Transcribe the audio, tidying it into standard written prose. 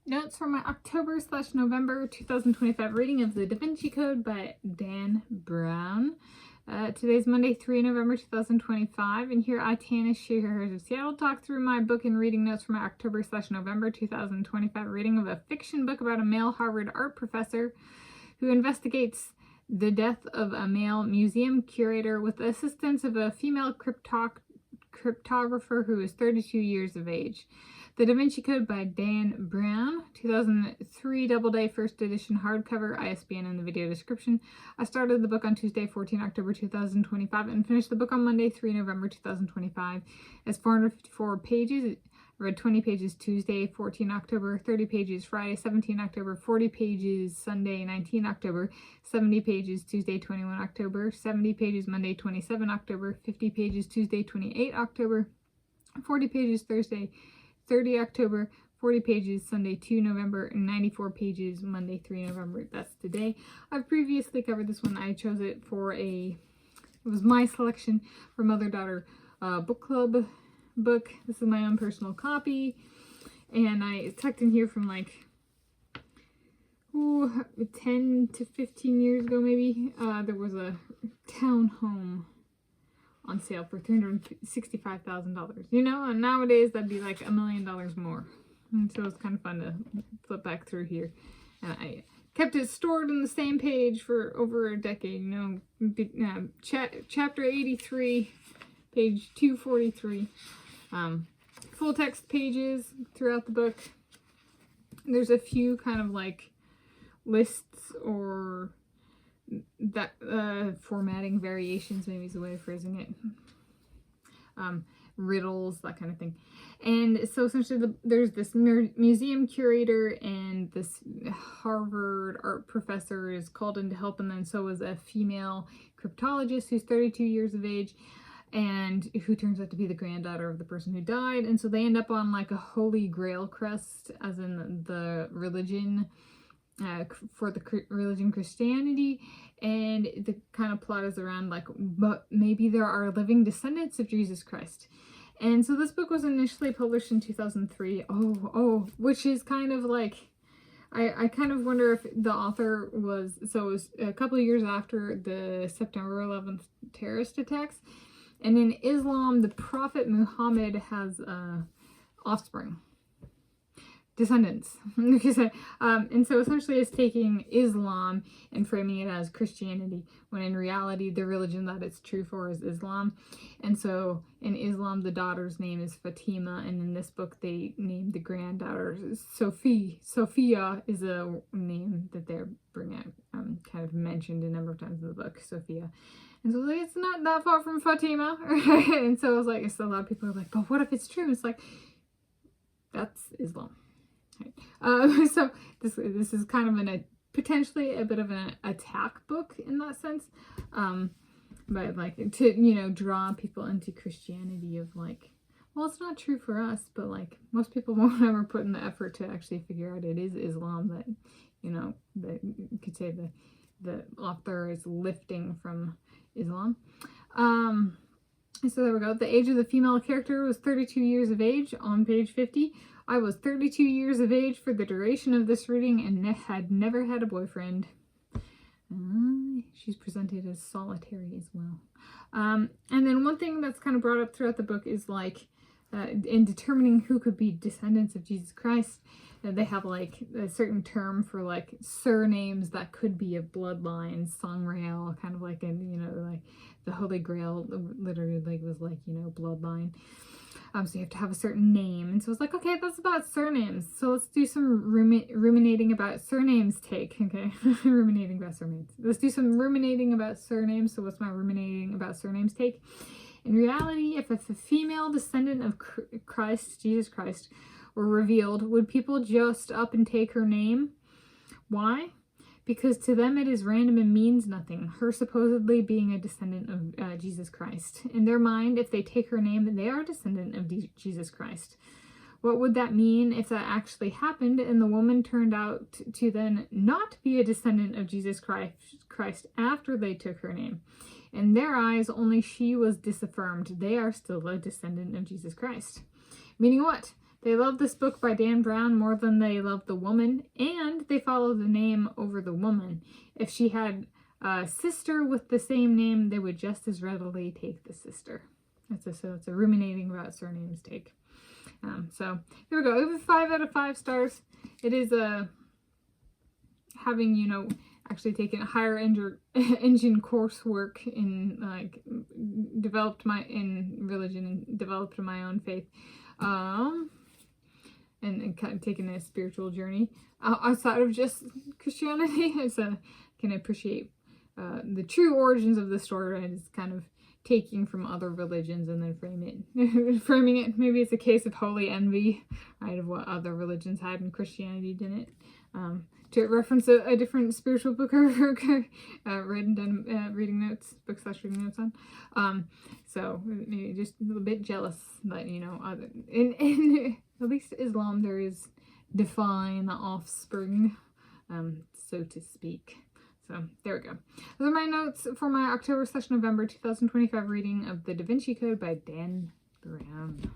Notes from my October/November 2025 reading of the Da Vinci Code by Dan Brown. Today's Monday, 3 November 2025, and here I, Tanis Coralee of Seattle, talk through my book and reading notes from my October/November 2025 reading of a fiction book about a male Harvard art professor who investigates the death of a male museum curator with the assistance of a female cryptographer who is 32 years of age. The Da Vinci Code by Dan Brown, 2003 Doubleday First edition hardcover, ISBN in the video description. I started the book on Tuesday, 14 October 2025 and finished the book on Monday, 3 November 2025. It's 454 pages. I read 20 pages Tuesday, 14 October, 30 pages Friday, 17 October, 40 pages Sunday, 19 October, 70 pages Tuesday, 21 October, 70 pages Monday, 27 October, 50 pages Tuesday, 28 October, 40 pages Thursday, 30 October, 40 pages Sunday, 2 November, and 94 pages Monday, 3 November. That's today. I've previously covered this one. I chose it for it was my selection for Mother-Daughter book club book. This is my own personal copy, and I tucked in here from like 10 to 15 years ago maybe. There was a townhome on sale for $365,000. You know, and nowadays that'd be like $1 million more. And so it's kind of fun to flip back through here. And I kept it stored in the same page for over a decade. You know, chapter 83, page 243. Full text pages throughout the book. There's a few kind of like lists or that formatting variations, maybe is a way of phrasing it, riddles, that kind of thing. And so essentially there's this museum curator, and this Harvard art professor is called in to help, and then so is a female cryptologist who's 32 years of age and who turns out to be the granddaughter of the person who died. And so they end up on like a holy grail quest, as in the religion, for the religion Christianity, and the kind of plot is around like, but maybe there are living descendants of Jesus Christ. And so this book was initially published in 2003. Which is kind of like, I kind of wonder if the author was, so it was a couple of years after the September 11th terrorist attacks, and in Islam, the Prophet Muhammad has offspring. Descendants. And so essentially it's taking Islam and framing it as Christianity, when in reality the religion that it's true for is Islam. And so in Islam the daughter's name is Fatima, and in this book they named the granddaughter Sophia. Sophia is a name that they're bringing out, kind of mentioned a number of times in the book, Sophia. And so like, it's not that far from Fatima. And so I was like, so a lot of people are like, but what if it's true? It's like, that's Islam. So this is kind of potentially a bit of an attack book in that sense, but like to, you know, draw people into Christianity of like, well, it's not true for us, but like most people won't ever put in the effort to actually figure out it is Islam that, you know, that you could say the author is lifting from Islam. So there we go. The age of the female character was 32 years of age on page 50. I was 32 years of age for the duration of this reading and had never had a boyfriend. She's presented as solitary as well. And then one thing that's kind of brought up throughout the book is like, in determining who could be descendants of Jesus Christ, they have like a certain term for like surnames that could be a bloodline, sangreal, kind of like, you know, like the Holy Grail literally like was like, you know, bloodline. So you have to have a certain name. And so it's like, okay, that's about surnames. So let's do some ruminating about surnames take. Okay, ruminating about surnames. Let's do some ruminating about surnames. So what's my ruminating about surnames take? In reality, if a female descendant of Christ, Jesus Christ, were revealed, would people just up and take her name? Why? Because to them it is random and means nothing, her supposedly being a descendant of Jesus Christ. In their mind, if they take her name, they are a descendant of Jesus Christ. What would that mean if that actually happened and the woman turned out to then not be a descendant of Jesus Christ after they took her name? In their eyes, only she was disaffirmed. They are still a descendant of Jesus Christ. Meaning what? They love this book by Dan Brown more than they love the woman, and they follow the name over the woman. If she had a sister with the same name, they would just as readily take the sister. So it's a ruminating about surnames take. So here we go. It was 5 out of 5 stars. It is having, you know, actually taken higher engine coursework in like developed in religion and developed my own faith, and kind of taken a spiritual journey outside of just Christianity. So can appreciate the true origins of the story, and it's kind of taking from other religions and then framing it. Maybe it's a case of holy envy, right, of what other religions had and Christianity didn't. To reference a different spiritual book reading notes, book/reading notes on. So maybe just a little bit jealous that, you know, in at least Islam there is divine offspring, so to speak. So there we go. Those are my notes for my October/November 2025 reading of the Da Vinci Code by Dan Brown.